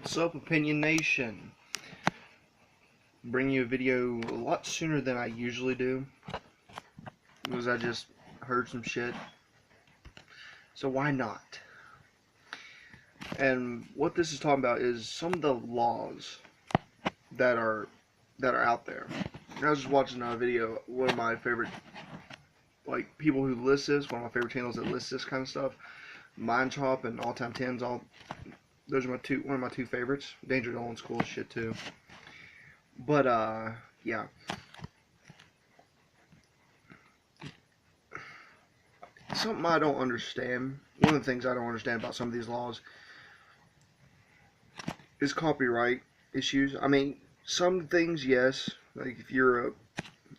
What's up, Opinion Nation? Bring you a video a lot sooner than I usually do because I just heard some shit. So why not? And what this is talking about is some of the laws that are out there. I was just watching a video. One of my favorite people who list this. One of my favorite channels that lists this kind of stuff. Mind Chop and All Time Tens. Those are one of my two favorites. Danger Dolan's cool as shit too. But yeah. Something I don't understand. One of the things I don't understand about some of these laws is copyright issues. I mean, some things, yes. Like if you're a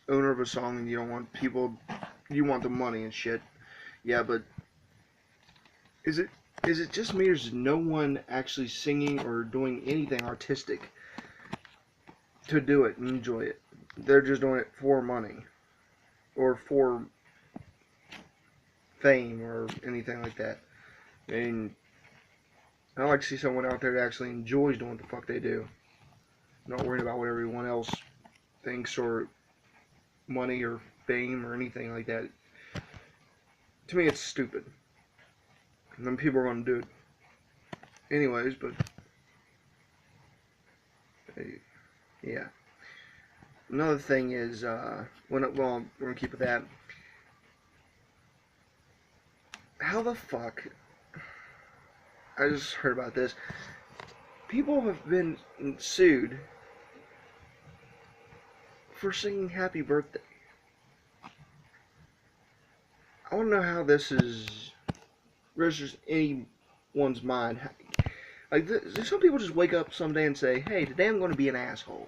owner of a song and you don't want people, you want the money and shit. Yeah, but is it just me, or is no one actually singing or doing anything artistic to do it and enjoy it? They're just doing it for money or for fame or anything like that. And I like to see someone out there that actually enjoys doing what the fuck they do, not worrying about what everyone else thinks or money or fame or anything like that. To me, it's stupid. And then people are going to do it anyways, but yeah. Another thing is, we're going to keep with that. How the fuck? I just heard about this. People have been sued for singing Happy Birthday. I want to know how this registers anyone's mind. Like, some people just wake up someday and say, hey, today I'm going to be an asshole.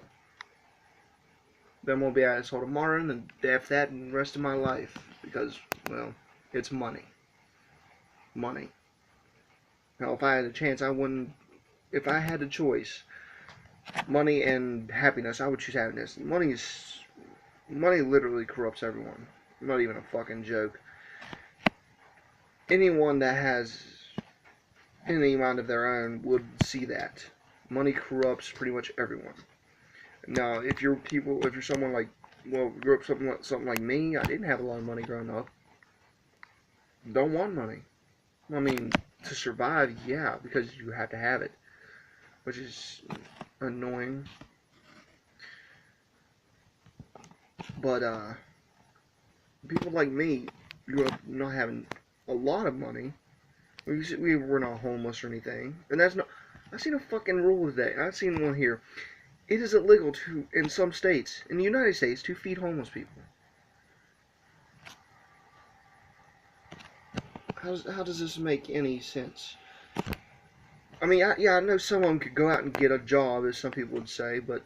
Then I'm going to be an asshole tomorrow, and then after that, and the rest of my life. Because, well, it's money. Money. Now, if I had a chance, I wouldn't. If I had a choice, money and happiness, I would choose happiness. Money literally corrupts everyone. Not even a fucking joke. Anyone that has any mind of their own would see that. Money corrupts pretty much everyone. Now, if you're someone like, well, grew up something like me, I didn't have a lot of money growing up. Don't want money. I mean, to survive, yeah, because you have to have it, which is annoying. But people like me grew up not having a lot of money. We were not homeless or anything, and that's not. I've seen a fucking rule today. I've seen one here. It is illegal in some states, in the United States, to feed homeless people. How does this make any sense? I mean, I know someone could go out and get a job, as some people would say, but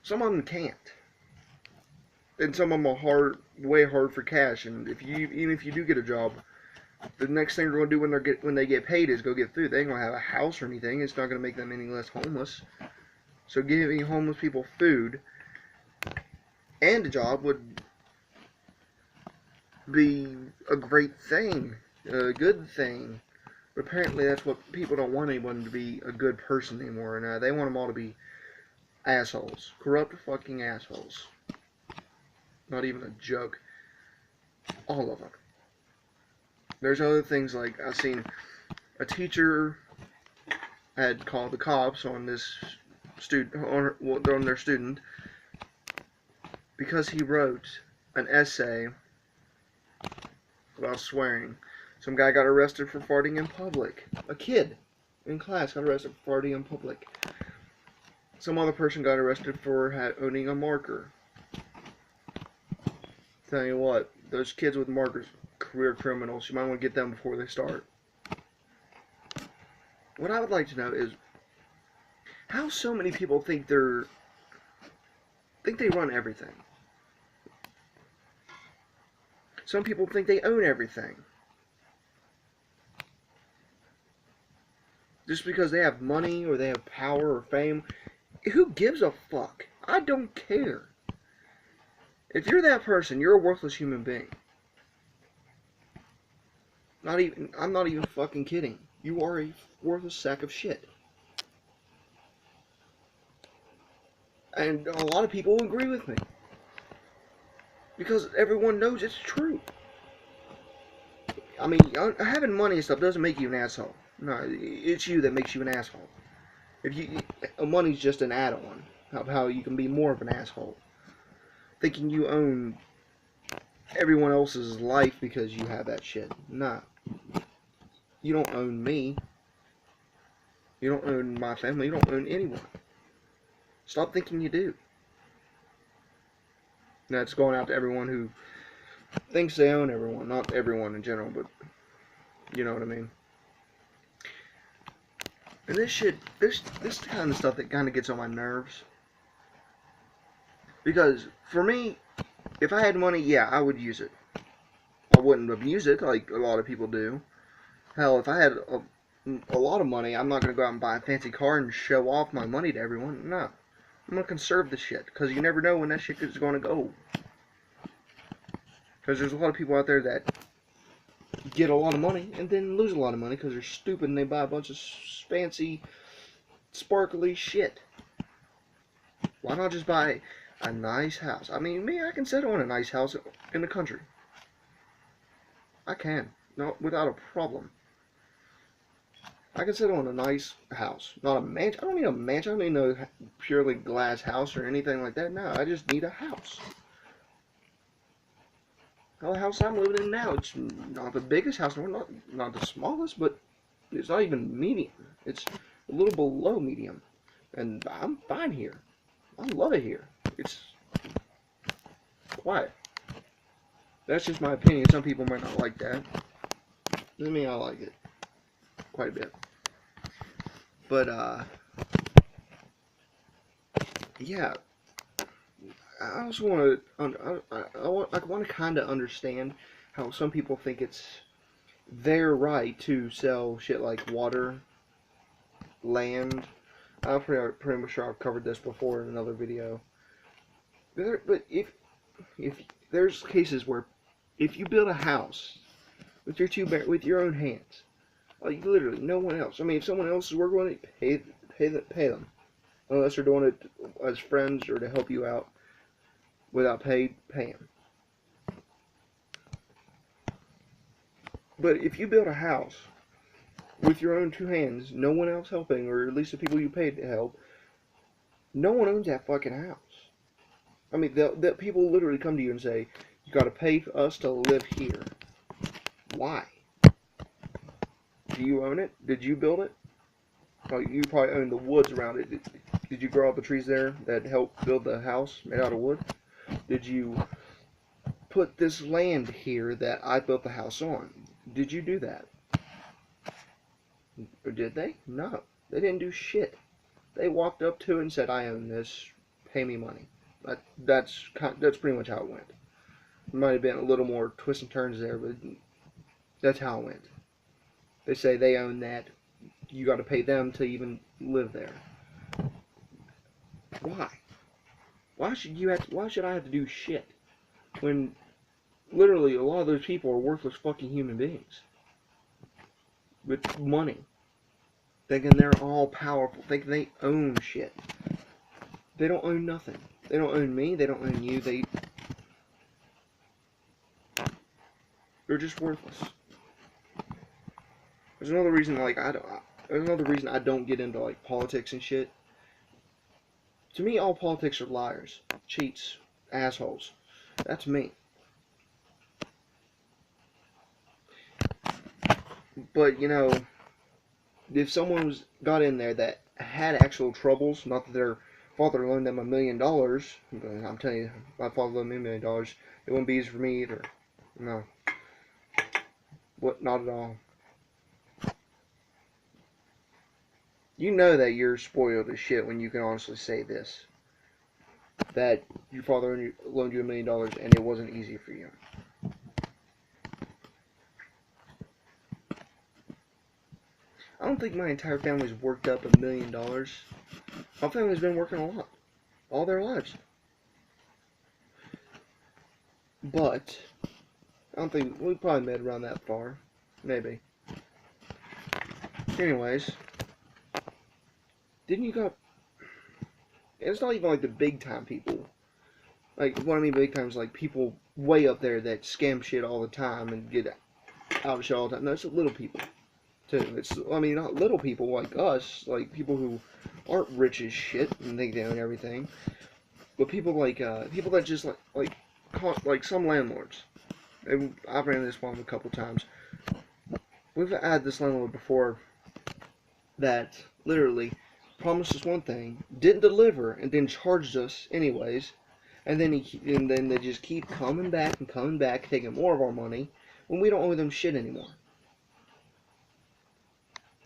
some of them can't. And some of them are way hard for cash. And even if you do get a job, the next thing they're going to do when they get paid is go get food. They ain't going to have a house or anything. It's not going to make them any less homeless. So giving homeless people food and a job would be a great thing, a good thing. But apparently that's what people don't want anyone to be a good person anymore. And they want them all to be assholes. Corrupt fucking assholes. Not even a joke. All of them. There's other things like I've seen a teacher had called the cops on this on their student because he wrote an essay about swearing. Some guy got arrested for farting in public. A kid in class got arrested for farting in public. Some other person got arrested for owning a marker. Tell you what, those kids with markers, career criminals. You might want to get them before they start. What I would like to know is how so many people think they run everything. Some people think they own everything. Just because they have money or they have power or fame, who gives a fuck? I don't care. If you're that person, you're a worthless human being. I'm not even fucking kidding. You are a worthless sack of shit. And a lot of people agree with me. Because everyone knows it's true. I mean, having money and stuff doesn't make you an asshole. No, it's you that makes you an asshole. Money's just an add-on of how you can be more of an asshole. Thinking you own everyone else's life because you have that shit. Nah. You don't own me. You don't own my family. You don't own anyone. Stop thinking you do. That's going out to everyone who thinks they own everyone. Not everyone in general, but you know what I mean. And this shit, this kind of stuff that kind of gets on my nerves. Because for me, if I had money, yeah, I would use it. I wouldn't abuse it like a lot of people do. Hell, if I had a lot of money, I'm not going to go out and buy a fancy car and show off my money to everyone. No. I'm going to conserve the shit. Because you never know when that shit is going to go. Because there's a lot of people out there that get a lot of money and then lose a lot of money because they're stupid and they buy a bunch of fancy, sparkly shit. Why not just buy a nice house? I mean, me, I can settle on a nice house in the country. I can. No, without a problem. I can settle on a nice house. Not a mansion. I don't need a mansion. I don't need no purely glass house or anything like that. No, I just need a house. The house I'm living in now, it's not the biggest house, not the smallest, but it's not even medium. It's a little below medium. And I'm fine here. I love it here. It's quiet. That's just my opinion. Some people might not like that. I mean, I like it quite a bit. But, yeah. I also want to, I want to kind of understand how some people think it's their right to sell shit like water, land. I'm pretty much sure I've covered this before in another video. But if there's cases where if you build a house with your own hands, like literally no one else. I mean, if someone else is working on it, pay them, unless they're doing it as friends or to help you out. Without pay them. But if you build a house with your own two hands, no one else helping, or at least the people you paid to help, no one owns that fucking house. I mean, the people literally come to you and say, you gotta pay for us to live here. Why? Do you own it? Did you build it? Oh, you probably own the woods around it. Did you grow all the trees there that helped build the house made out of wood? Did you put this land here that I built the house on? Did you do that? Or did they? No. They didn't do shit. They walked up to it and said, I own this. Pay me money. That's pretty much how it went. There might have been a little more twists and turns there, but that's how it went. They say they own that. You got to pay them to even live there. Why? Why should I have to do shit when literally a lot of those people are worthless fucking human beings with money, thinking they're all powerful, thinking they own shit. They don't own nothing. They don't own me. They don't own you. They're just worthless. There's another reason I don't get into like politics and shit. To me, all politics are liars, cheats, assholes. That's me. But, you know, if someone got in there that had actual troubles, not that their father loaned them $1 million, but I'm telling you, my father loaned me $1 million, it wouldn't be easy for me either. No. What? Not at all. You know that you're spoiled as shit when you can honestly say this. That your father loaned you $1 million and it wasn't easy for you. I don't think my entire family's worked up $1 million. My family's been working a lot. All their lives. But, I don't think, we probably made around that far. Maybe. Anyways. Didn't you got... and it's not even like the big time people. Like, what I mean big time is like people way up there that scam shit all the time and get out of shit all the time. No, it's little people too. It's, I mean, not little people like us, like people who aren't rich as shit and think they own everything, but people like people that just like some landlords. I've ran this one a couple times. We've had this landlord before that literally promised us one thing, didn't deliver, and then charged us anyways. And then they just keep coming back and coming back, taking more of our money when we don't owe them shit anymore.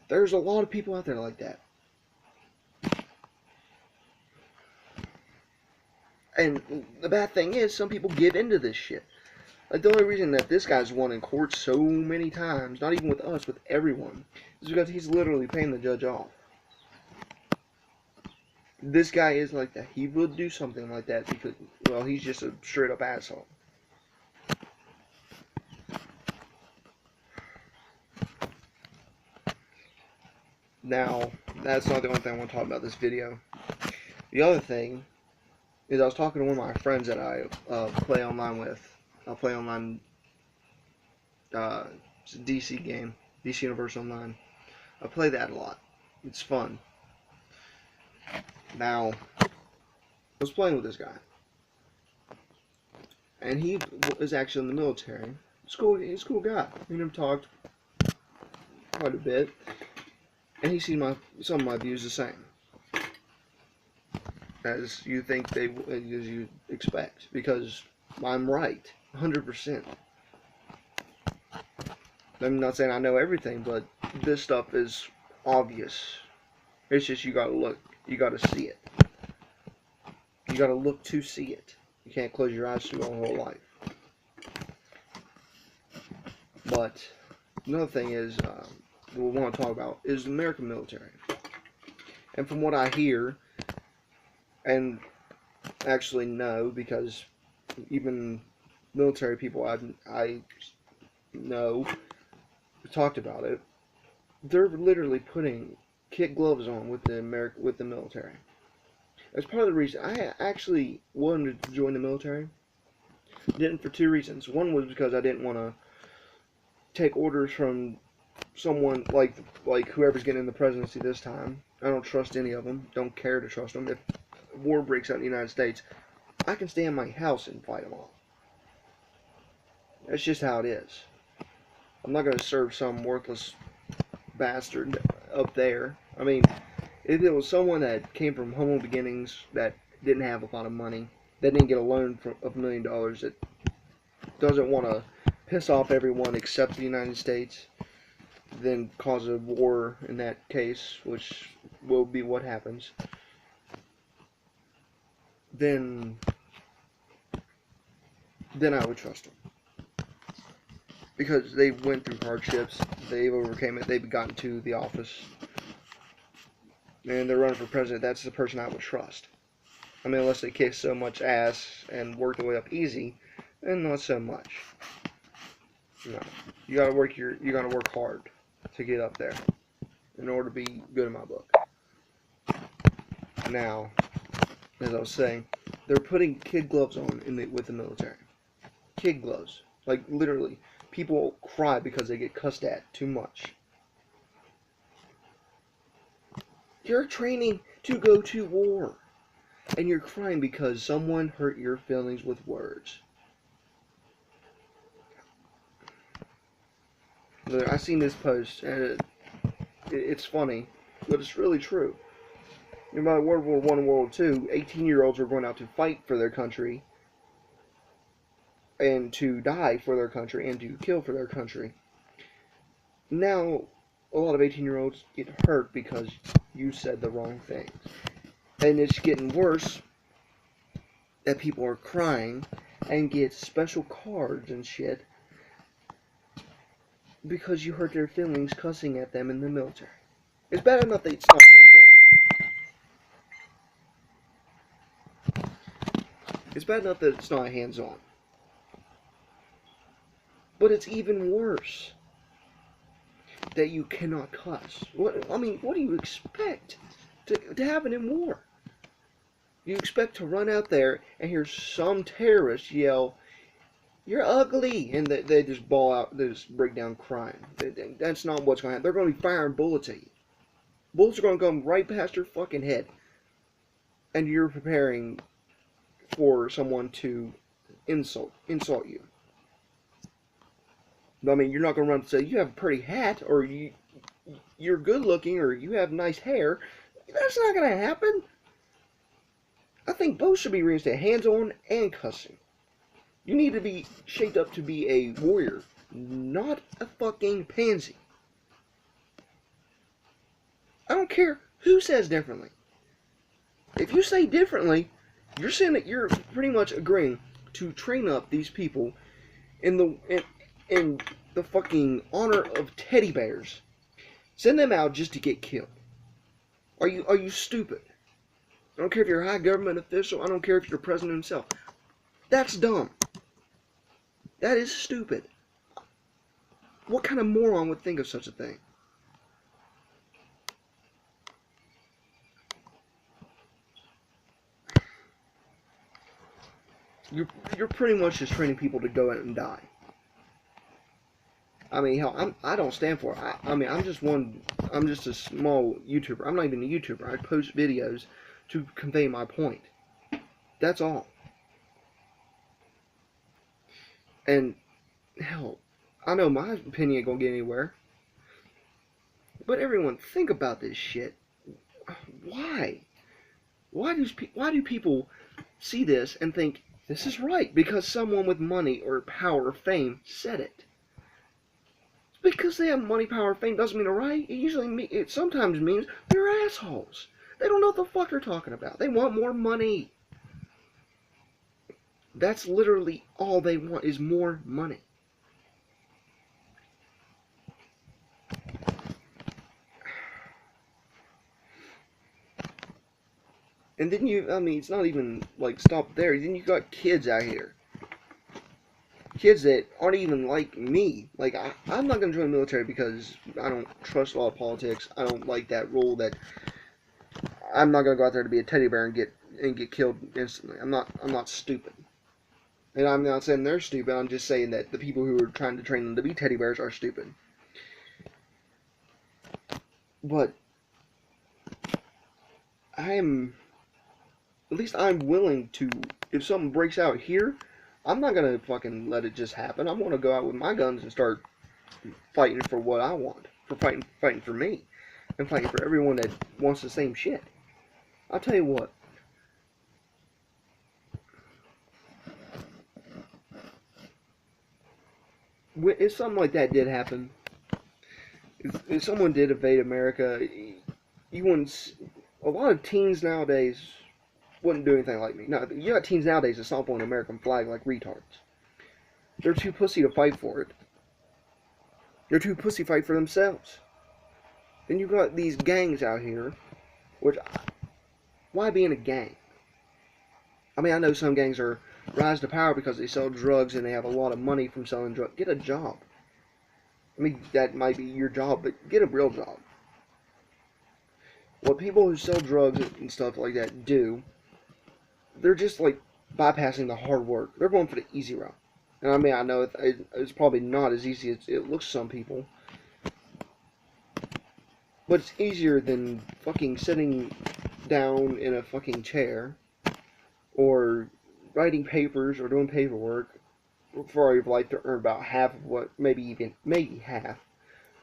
There's a lot of people out there like that. And the bad thing is, some people give into this shit. Like, the only reason that this guy's won in court so many times, not even with us, with everyone, is because he's literally paying the judge off. This guy is like that. He would do something like that because, well, he's just a straight up asshole. Now, that's not the only thing I want to talk about this video. The other thing is I was talking to one of my friends that I play online with. I play online, it's a DC game, DC Universe Online. I play that a lot. It's fun. Now, I was playing with this guy, and he is actually in the military. He's a cool guy. Me and him talked quite a bit, and he seen some of my views the same as you expect, because I'm right, 100%. I'm not saying I know everything, but this stuff is obvious. It's just you gotta look. You gotta see it. You gotta look to see it. You can't close your eyes to your whole life. But another thing is, what we want to talk about is the American military. And from what I hear, and actually know, because even military people I know talked about it, they're literally putting kid gloves on with the military. That's part of the reason I actually wanted to join the military. Didn't, for two reasons. One was because I didn't want to take orders from someone like whoever's getting in the presidency this time. I don't trust any of them. Don't care to trust them. If war breaks out in the United States, I can stay in my house and fight them all. That's just how it is. I'm not going to serve some worthless bastard up there. I mean, if it was someone that came from humble beginnings, that didn't have a lot of money, that didn't get a loan of $1 million, that doesn't want to piss off everyone except the United States, then cause a war in that case, which will be what happens, then I would trust them. Because they went through hardships, they've overcame it, they've gotten to the office, and they're running for president. That's the person I would trust. I mean, unless they kick so much ass and work their way up easy, then not so much. No, you gotta work hard to get up there in order to be good in my book. Now, as I was saying, they're putting kid gloves on with the military. Kid gloves, like literally. People cry because they get cussed at too much. You're training to go to war, and you're crying because someone hurt your feelings with words. I seen this post, and it's funny, but it's really true. About World War I and World War II, 18-year-olds were going out to fight for their country, and to die for their country, and to kill for their country. Now, a lot of 18-year-olds get hurt because you said the wrong things. And it's getting worse that people are crying and get special cards and shit because you hurt their feelings cussing at them in the military. It's bad enough that it's not hands-on. It's bad enough that it's not hands-on. But it's even worse that you cannot cuss. What do you expect to happen in war? You expect to run out there and hear some terrorist yell, "You're ugly," and they just ball out, they just break down crying. That's not what's going to happen. They're going to be firing bullets at you. Bullets are going to come right past your fucking head, and you're preparing for someone to insult you. I mean, you're not going to run and say you have a pretty hat, or you're good looking, or you have nice hair. That's not going to happen. I think both should be reinstated, hands-on and cussing. You need to be shaped up to be a warrior, not a fucking pansy. I don't care who says differently. If you say differently, you're saying that you're pretty much agreeing to train up these people in the fucking honor of teddy bears. Send them out just to get killed. Are you stupid? I don't care if you're a high government official. I don't care if you're the president himself. That's dumb. That is stupid. What kind of moron would think of such a thing? You're pretty much just training people to go out and die. I mean, hell, I don't stand for it. I mean, I'm just a small YouTuber. I'm not even a YouTuber. I post videos to convey my point. That's all. And, hell, I know my opinion ain't gonna get anywhere. But everyone, think about this shit. Why? Why do people see this and think this is right? Because someone with money or power or fame said it. Because they have money, power, fame doesn't mean they're right. It sometimes means they're assholes. They don't know what the fuck they're talking about. They want more money. That's literally all they want, is more money. And then I mean, it's not even like stop there. Then you got kids out here. Kids that aren't even like me. Like, I'm not going to join the military because I don't trust a lot of politics. I don't like that rule that I'm not going to go out there to be a teddy bear and get killed instantly. I'm not stupid. And I'm not saying they're stupid. I'm just saying that the people who are trying to train them to be teddy bears are stupid. But at least I'm willing to, if something breaks out here, I'm not going to fucking let it just happen. I'm going to go out with my guns and start fighting for what I want. For fighting for me. And fighting for everyone that wants the same shit. I'll tell you what. If something like that did happen, if someone did invade America, you wouldn't. A lot of teens nowadays wouldn't do anything like me. No, you got teens nowadays that stomp on an American flag like retards. They're too pussy to fight for it. They're too pussy to fight for themselves. Then you got these gangs out here, which, why be in a gang? I mean, I know some gangs are rise to power because they sell drugs and they have a lot of money from selling drugs. Get a job. I mean, that might be your job, but get a real job. What people who sell drugs and stuff like that do, they're just like bypassing the hard work. They're going for the easy route. And I mean, I know it's probably not as easy as it looks to some people. But it's easier than fucking sitting down in a fucking chair or writing papers or doing paperwork for your life to earn about half of what, maybe half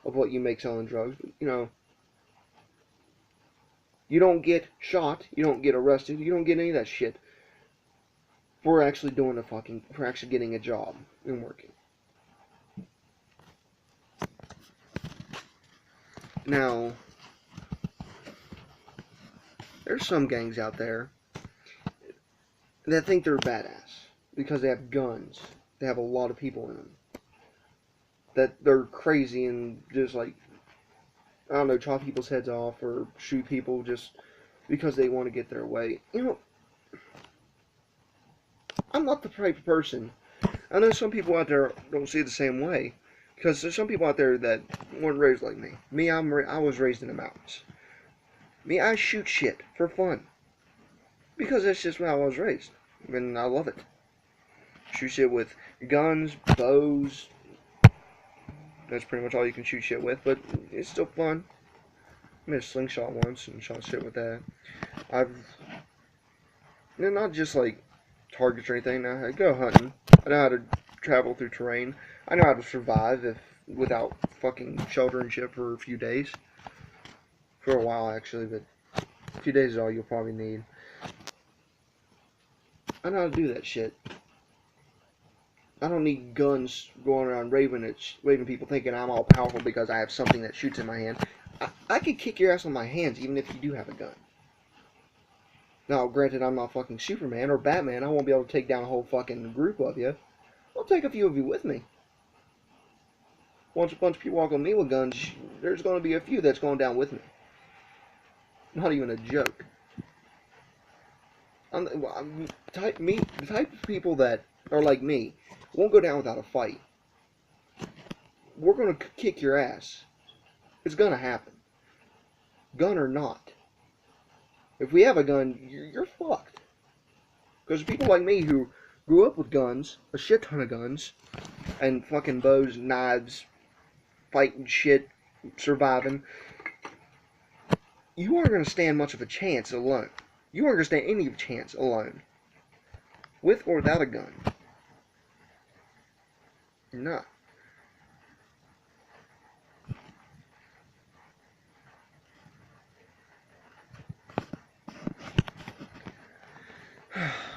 of what you make selling drugs. But, you know, you don't get shot, you don't get arrested, you don't get any of that shit for actually for actually getting a job and working. Now, there's some gangs out there that think they're badass because they have guns. They have a lot of people in them. That they're crazy and just like, I don't know, chop people's heads off or shoot people just because they want to get their way. You know, I'm not the type of person. I know some people out there don't see it the same way. Because there's some people out there that weren't raised like me. Me, I was raised in the mountains. Me, I shoot shit for fun. Because that's just how I was raised. And I love it. Shoot shit with guns, bows. That's pretty much all you can shoot shit with, but it's still fun. I made a slingshot once and shot shit with that. I've, not just like targets or anything. I go hunting. I know how to travel through terrain. I know how to survive without fucking shelter and shit for a few days. For a while, actually, but a few days is all you'll probably need. I know how to do that shit. I don't need guns going around raving people thinking I'm all powerful because I have something that shoots in my hand. I could kick your ass on my hands even if you do have a gun. Now, granted, I'm not fucking Superman or Batman. I won't be able to take down a whole fucking group of you. I'll take a few of you with me. Once a bunch of people walk on me with guns, there's going to be a few that's going down with me. Not even a joke. The type of people that are like me won't go down without a fight. We're going to kick your ass. It's going to happen. Gun or not. If we have a gun, you're fucked. Because people like me who grew up with guns, a shit ton of guns, and fucking bows, knives, fighting shit, surviving, you aren't going to stand much of a chance alone. You aren't going to stand any chance alone. With or without a gun. You're not.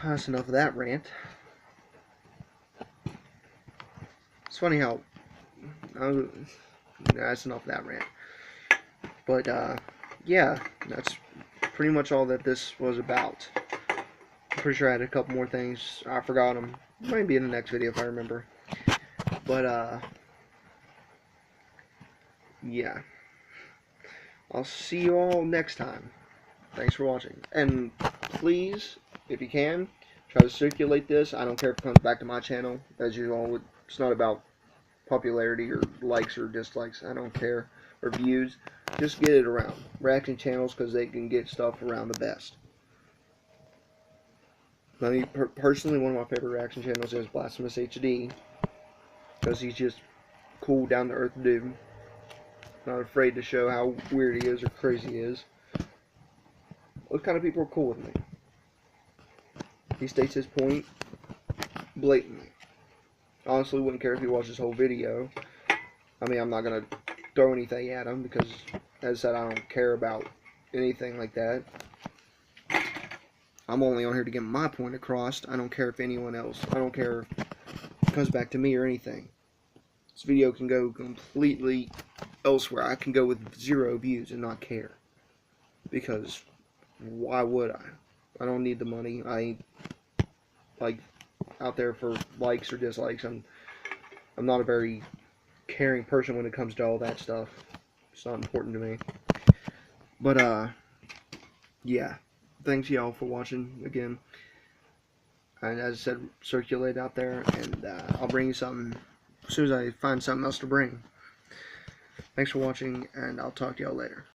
That's enough of that rant. It's funny how... that's enough of that rant. But, yeah, that's pretty much all that this was about. I'm pretty sure I had a couple more things. I forgot them. Might be in the next video if I remember. But, yeah. I'll see you all next time. Thanks for watching. And please, if you can, try to circulate this. I don't care if it comes back to my channel. As usual, it's not about popularity or likes or dislikes. I don't care. Or views. Just get it around. Reaction channels, because they can get stuff around the best. I mean, personally, one of my favorite reaction channels is Blasphemous HD. Because he's just cool, down-to-earth dude. Not afraid to show how weird he is or crazy he is. Those kind of people are cool with me. He states his point blatantly. Honestly, wouldn't care if he watched this whole video. I mean, I'm not going to throw anything at him because, as I said, I don't care about anything like that. I'm only on here to get my point across. I don't care if anyone else, I don't care if it comes back to me or anything. This video can go completely elsewhere. I can go with 0 views and not care. Because, why would I? I don't need the money. I ain't, like, out there for likes or dislikes. I'm not a very caring person when it comes to all that stuff. It's not important to me. But, yeah. Thanks, y'all, for watching again. And as I said, circulate out there, and I'll bring you something as soon as I find something else to bring. Thanks for watching, and I'll talk to y'all later.